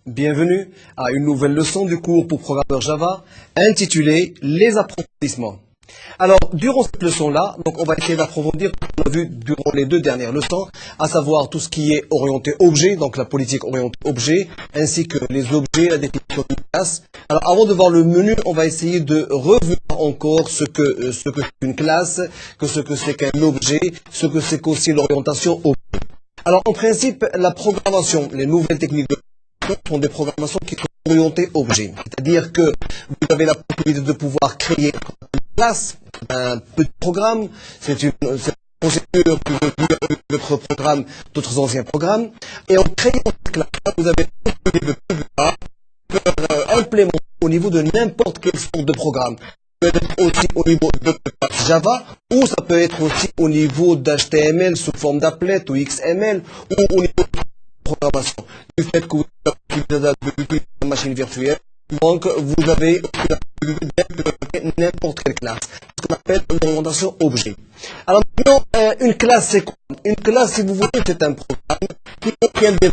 Bienvenue à une nouvelle leçon du cours pour programmeurs Java intitulée Les approfondissements. Alors, durant cette leçon-là, on va essayer d'approfondir ce qu'on a vu durant les deux dernières leçons, à savoir tout ce qui est orienté objet, donc la politique orientée objet, ainsi que les objets, la définition d'une classe. Alors, avant de voir le menu, on va essayer de revoir encore ce que c'est une classe, ce que c'est qu'un objet, ce que c'est qu'aussi l'orientation objet. Alors, en principe, la programmation, les nouvelles techniques de sont des programmations qui sont orientées objet. C'est-à-dire que vous avez la possibilité de pouvoir créer une classe, un petit programme. C'est une procédure que vous avez avec votre programme, d'autres anciens programmes. Et en créant cette classe, vous avez la possibilité de pouvoir implémenter au niveau de n'importe quelle sorte de programme. Ça peut être aussi au niveau de Java, ou ça peut être aussi au niveau d'HTML sous forme d'applet ou XML, ou au niveau de programmation. Du fait que vous avez d'utiliser une machine virtuelle, donc vous avez la possibilité d'implémenter n'importe quelle classe. Ce qu'on appelle l'orientation objet. Alors maintenant, une classe c'est quoi? Une classe, si vous voulez, c'est un programme qui contient des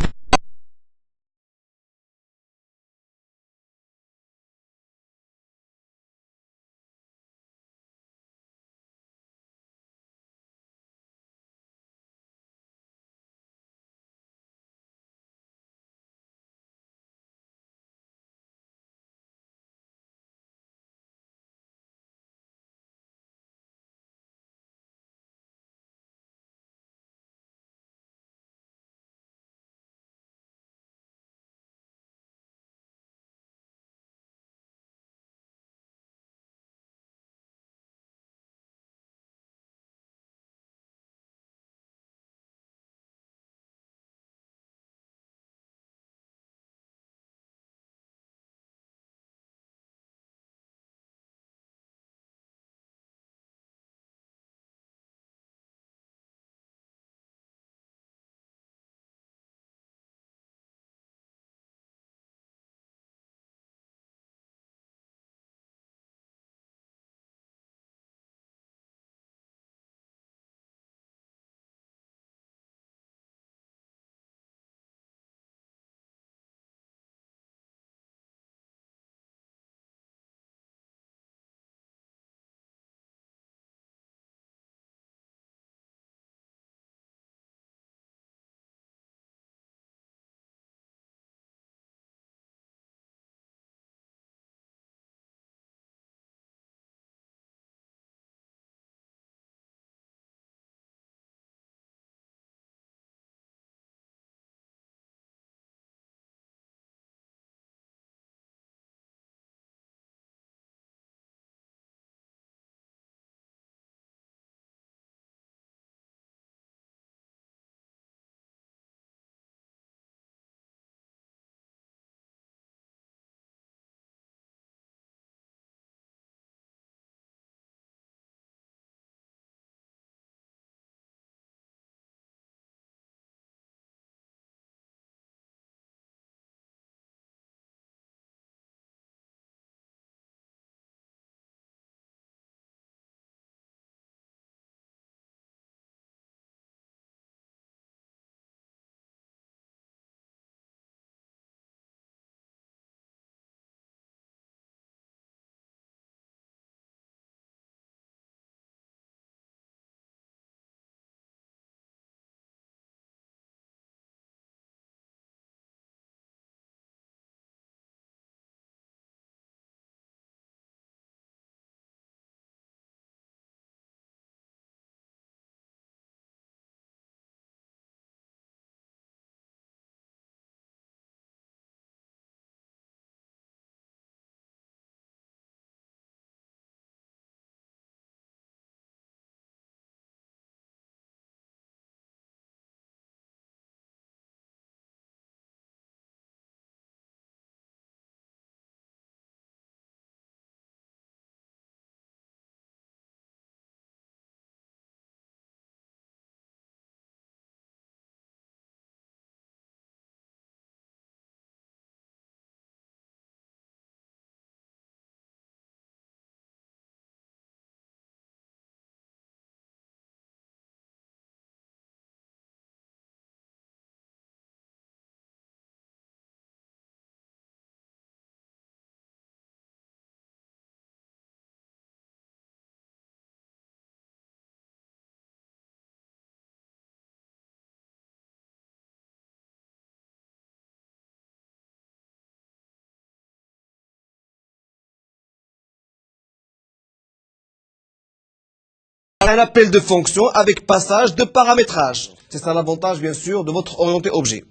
un appel de fonction avec passage de paramétrage. C'est ça l'avantage, bien sûr, de votre orienté objet.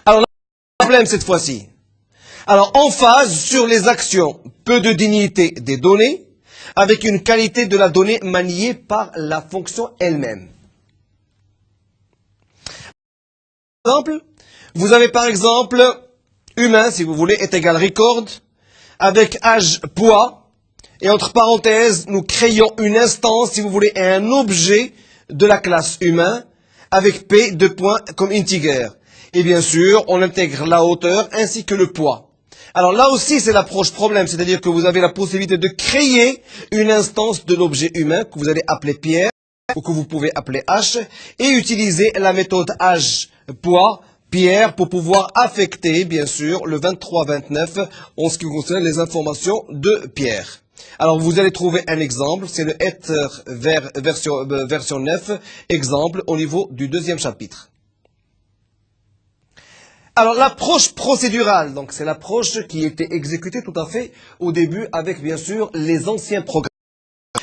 Alors, le problème cette fois-ci. Alors, en phase sur les actions, peu de dignité des données, avec une qualité de la donnée maniée par la fonction elle-même. Exemple, vous avez par exemple humain, si vous voulez, est égal record, avec âge, poids, et entre parenthèses, nous créons une instance, si vous voulez, et un objet de la classe humain, avec P, deux points, comme integer. Et bien sûr, on intègre la hauteur ainsi que le poids. Alors là aussi, c'est l'approche problème, c'est-à-dire que vous avez la possibilité de créer une instance de l'objet humain que vous allez appeler Pierre, ou que vous pouvez appeler H, et utiliser la méthode âge, poids, Pierre, pour pouvoir affecter, bien sûr, le 23-29 en ce qui concerne les informations de Pierre. Alors, vous allez trouver un exemple, c'est le Ether version 9, exemple au niveau du deuxième chapitre. Alors, l'approche procédurale, donc c'est l'approche qui était exécutée tout à fait au début avec, bien sûr, les anciens programmes.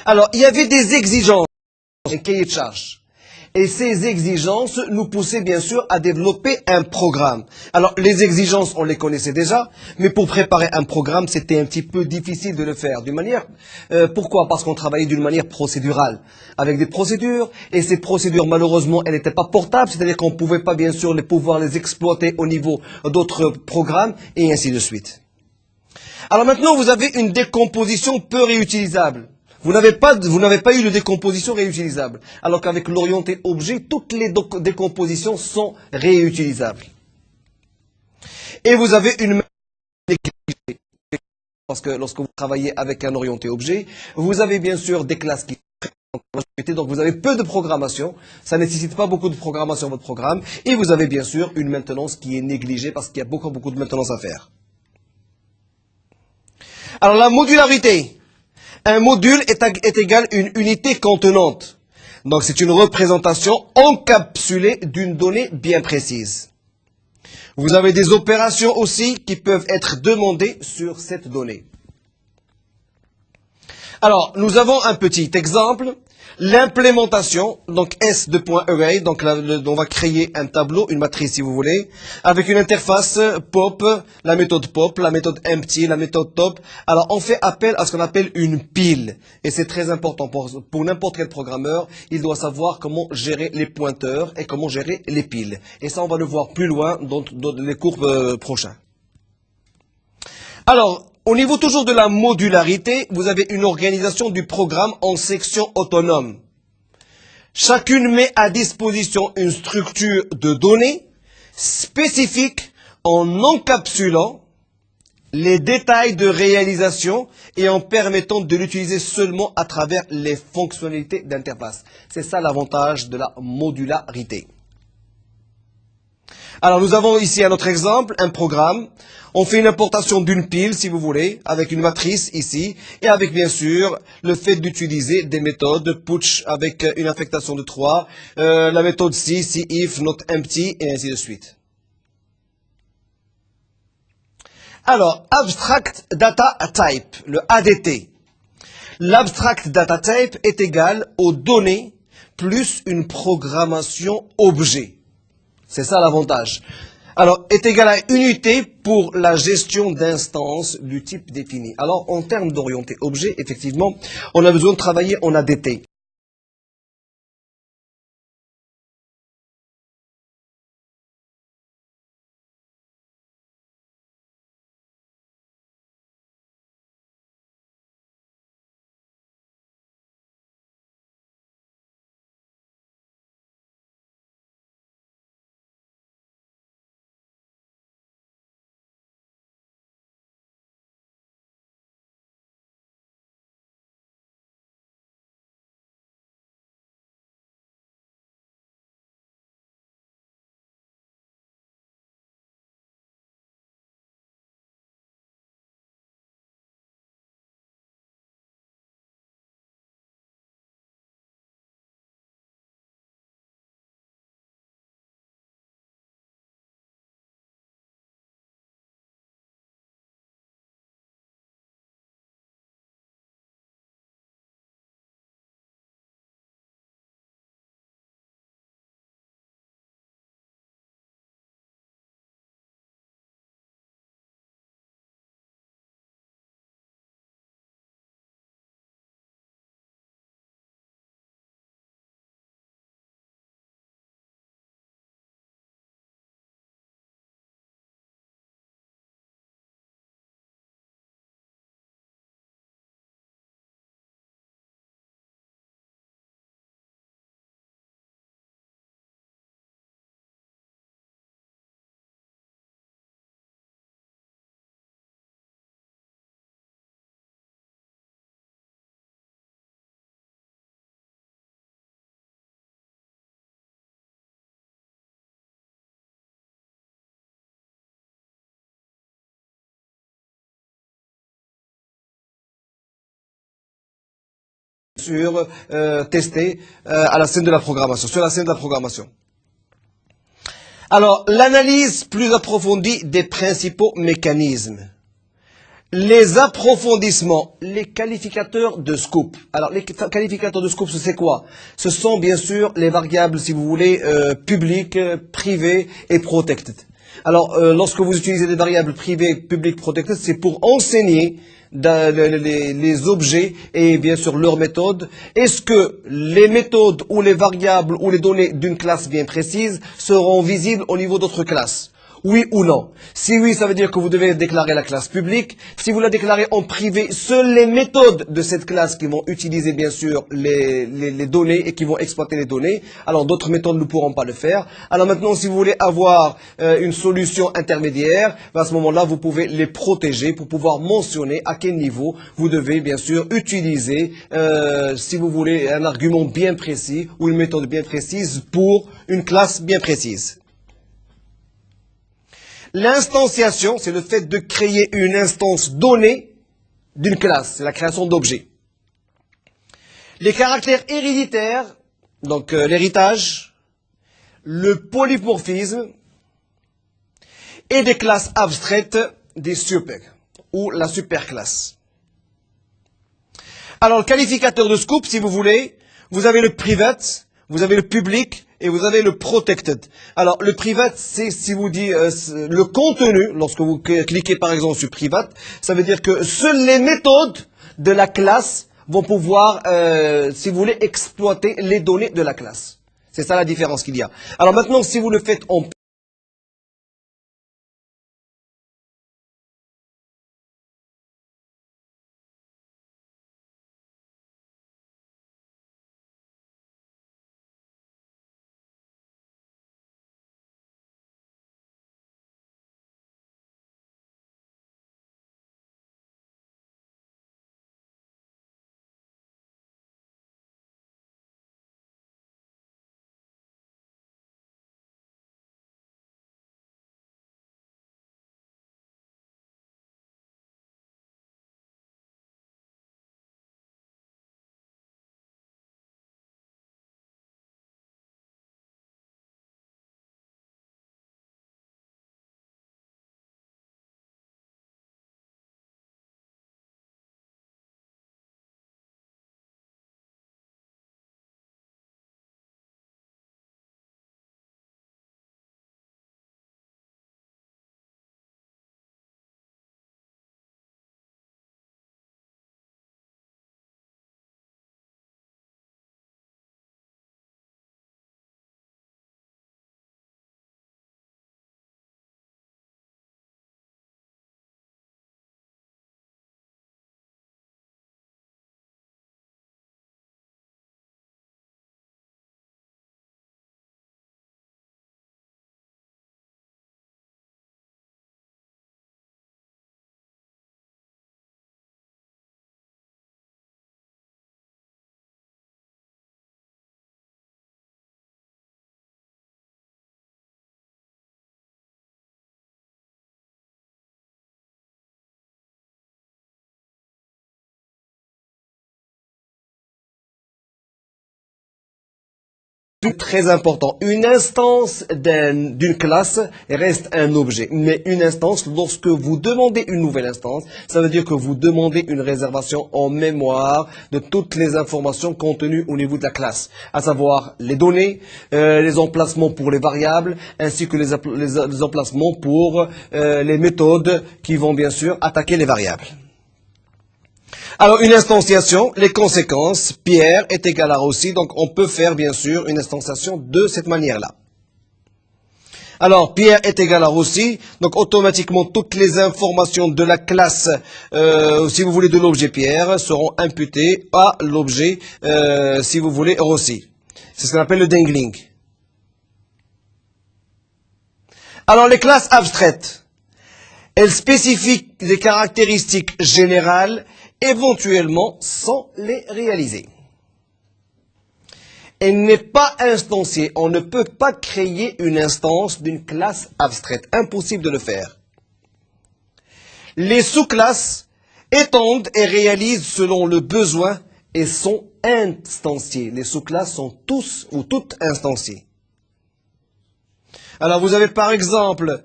Alors, il y avait des exigences, un cahier de charge. Et ces exigences nous poussaient bien sûr à développer un programme. Alors les exigences, on les connaissait déjà, mais pour préparer un programme, c'était un petit peu difficile de le faire. Pourquoi? Parce qu'on travaillait d'une manière procédurale, avec des procédures, et ces procédures, malheureusement, elles n'étaient pas portables, c'est-à-dire qu'on ne pouvait pas bien sûr pouvoir les exploiter au niveau d'autres programmes, et ainsi de suite. Alors maintenant, vous avez une décomposition peu réutilisable. Vous n'avez pas eu de décomposition réutilisable. Alors qu'avec l'orienté objet, toutes les décompositions sont réutilisables. Et vous avez une négligée. Parce que lorsque vous travaillez avec un orienté objet, vous avez bien sûr des classes qui donc vous avez peu de programmation, ça ne nécessite pas beaucoup de programmation votre programme, et vous avez bien sûr une maintenance qui est négligée parce qu'il y a beaucoup de maintenance à faire. Alors la modularité. Un module est égal à une unité contenante. Donc c'est une représentation encapsulée d'une donnée bien précise. Vous avez des opérations aussi qui peuvent être demandées sur cette donnée. Alors, nous avons un petit exemple. L'implémentation, donc S2.array, donc là, on va créer un tableau, une matrice si vous voulez, avec une interface pop, la méthode empty, la méthode top. Alors, on fait appel à ce qu'on appelle une pile. Et c'est très important pour n'importe quel programmeur, il doit savoir comment gérer les pointeurs et comment gérer les piles. Et ça, on va le voir plus loin dans les cours prochains. Alors, au niveau toujours de la modularité, vous avez une organisation du programme en sections autonomes. Chacune met à disposition une structure de données spécifique en encapsulant les détails de réalisation et en permettant de l'utiliser seulement à travers les fonctionnalités d'interface. C'est ça l'avantage de la modularité. Alors nous avons ici un autre exemple, un programme. On fait une importation d'une pile, si vous voulez, avec une matrice ici, et avec bien sûr le fait d'utiliser des méthodes putsch avec une affectation de 3, la méthode si, if, not empty, et ainsi de suite. Alors, Abstract Data Type, le ADT. L'Abstract Data Type est égal aux données plus une programmation objet. C'est ça l'avantage. Alors, est égal à unité pour la gestion d'instances du type défini. Alors, en termes d'orienté objet, effectivement, on a besoin de travailler en ADT. sûr tester à la scène de la programmation, sur la scène de la programmation. Alors, l'analyse plus approfondie des principaux mécanismes. Les approfondissements, les qualificateurs de scope. Alors, les qualificateurs de scope, c'est quoi? Ce sont bien sûr les variables, si vous voulez, publiques, privées et protected. Alors, lorsque vous utilisez des variables privées, publiques, protected, c'est pour enseigner les objets et bien sûr leurs méthodes. Est-ce que les méthodes ou les variables ou les données d'une classe bien précise seront visibles au niveau d'autres classes? Oui ou non? Si oui, ça veut dire que vous devez déclarer la classe publique. Si vous la déclarez en privé, seules les méthodes de cette classe qui vont utiliser bien sûr les données et qui vont exploiter les données. Alors d'autres méthodes ne pourront pas le faire. Alors maintenant, si vous voulez avoir une solution intermédiaire, à ce moment-là, vous pouvez les protéger pour pouvoir mentionner à quel niveau vous devez bien sûr utiliser, si vous voulez, un argument bien précis ou une méthode bien précise pour une classe bien précise. L'instanciation, c'est le fait de créer une instance donnée d'une classe, c'est la création d'objets. Les caractères héréditaires, donc l'héritage, le polymorphisme et des classes abstraites des super ou la superclasse. Alors le qualificateur de scope, si vous voulez, vous avez le private, vous avez le public, et vous avez le protected. Alors, le private, c'est, si vous dites, le contenu, lorsque vous cliquez par exemple sur private, ça veut dire que seules les méthodes de la classe vont pouvoir, si vous voulez, exploiter les données de la classe. C'est ça la différence qu'il y a. Alors maintenant, si vous le faites en très important. Une instance d'une classe reste un objet. Mais une instance, lorsque vous demandez une nouvelle instance, ça veut dire que vous demandez une réservation en mémoire de toutes les informations contenues au niveau de la classe, à savoir les données, les emplacements pour les variables, ainsi que les emplacements pour les méthodes qui vont bien sûr attaquer les variables. Alors, une instanciation, les conséquences, Pierre est égal à Rossi, donc on peut faire bien sûr une instanciation de cette manière-là. Alors, Pierre est égal à Rossi, donc automatiquement toutes les informations de la classe, si vous voulez, de l'objet Pierre, seront imputées à l'objet, si vous voulez, Rossi. C'est ce qu'on appelle le dangling. Alors, les classes abstraites, elles spécifient des caractéristiques générales éventuellement sans les réaliser. Elle n'est pas instanciée. On ne peut pas créer une instance d'une classe abstraite. Impossible de le faire. Les sous-classes étendent et réalisent selon le besoin et sont instanciées. Les sous-classes sont tous ou toutes instanciées. Alors vous avez par exemple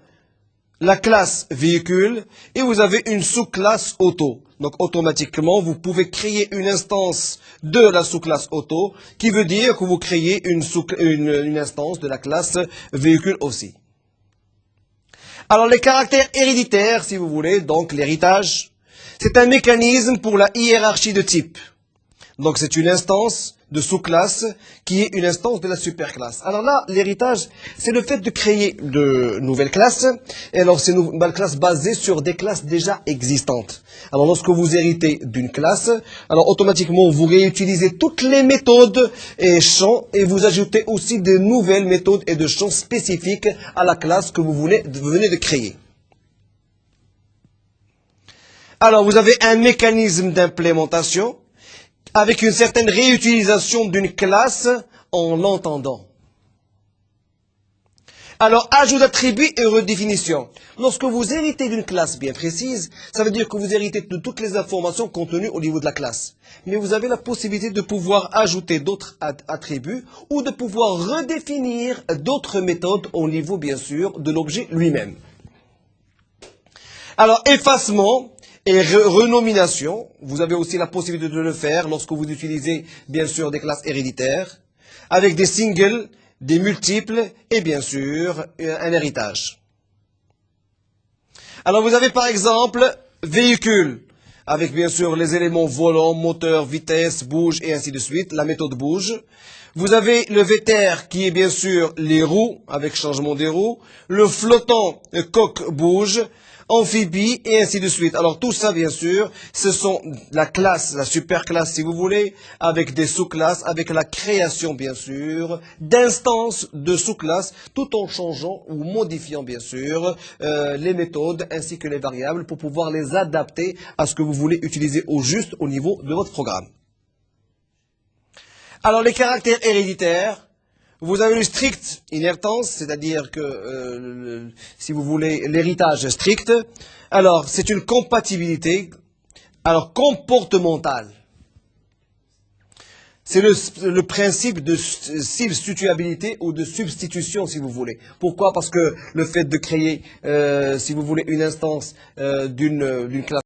la classe véhicule et vous avez une sous-classe auto. Donc automatiquement, vous pouvez créer une instance de la sous-classe auto qui veut dire que vous créez une instance de la classe véhicule aussi. Alors les caractères héréditaires, si vous voulez, donc l'héritage, c'est un mécanisme pour la hiérarchie de type. Donc c'est une instance de sous-classe qui est une instance de la superclasse. Alors là, l'héritage, c'est le fait de créer de nouvelles classes. Et alors ces nouvelles classes basées sur des classes déjà existantes. Alors lorsque vous héritez d'une classe, alors automatiquement vous réutilisez toutes les méthodes et champs et vous ajoutez aussi de nouvelles méthodes et de champs spécifiques à la classe que vous venez de créer. Alors vous avez un mécanisme d'implémentation avec une certaine réutilisation d'une classe en l'entendant. Alors, ajout d'attributs et redéfinition. Lorsque vous héritez d'une classe bien précise, ça veut dire que vous héritez de toutes les informations contenues au niveau de la classe. Mais vous avez la possibilité de pouvoir ajouter d'autres attributs ou de pouvoir redéfinir d'autres méthodes au niveau, bien sûr, de l'objet lui-même. Alors, effacement et renomination, vous avez aussi la possibilité de le faire lorsque vous utilisez, bien sûr, des classes héréditaires, avec des singles, des multiples et, bien sûr, un héritage. Alors, vous avez par exemple véhicule, avec bien sûr les éléments volant, moteur, vitesse, bouge et ainsi de suite, la méthode bouge. Vous avez le vétère qui est bien sûr les roues, avec changement des roues. Le flottant, le coque bouge. Amphibie et ainsi de suite. Alors tout ça, bien sûr, ce sont la classe, la superclasse si vous voulez, avec des sous-classes, avec la création, bien sûr, d'instances de sous-classes, tout en changeant ou modifiant, bien sûr, les méthodes ainsi que les variables pour pouvoir les adapter à ce que vous voulez utiliser au juste au niveau de votre programme. Alors les caractères héréditaires, vous avez le strict inheritance, c'est-à-dire que, si vous voulez, l'héritage strict. Alors, c'est une compatibilité, alors comportementale. C'est le principe de substituabilité ou de substitution, si vous voulez. Pourquoi? Parce que le fait de créer, si vous voulez, une instance d'une classe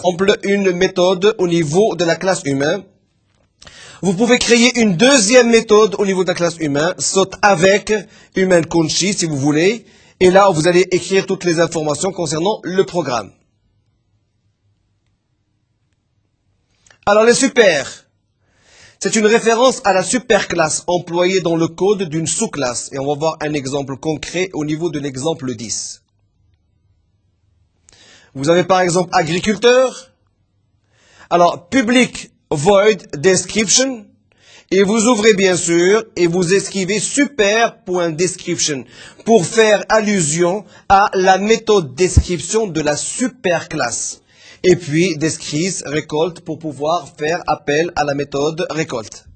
exemple une méthode au niveau de la classe humain. Vous pouvez créer une deuxième méthode au niveau de la classe humain, soit avec Human Conchi si vous voulez. Et là, vous allez écrire toutes les informations concernant le programme. Alors les super, c'est une référence à la superclasse employée dans le code d'une sous-classe. Et on va voir un exemple concret au niveau de l'exemple 10. Vous avez par exemple agriculteur. Alors, public void description. Et vous ouvrez bien sûr et vous esquivez super.description pour faire allusion à la méthode description de la superclasse. Et puis descrice récolte pour pouvoir faire appel à la méthode récolte.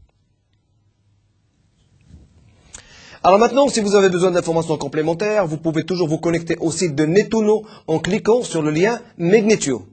Alors maintenant, si vous avez besoin d'informations complémentaires, vous pouvez toujours vous connecter au site de Netuno en cliquant sur le lien Magnetio.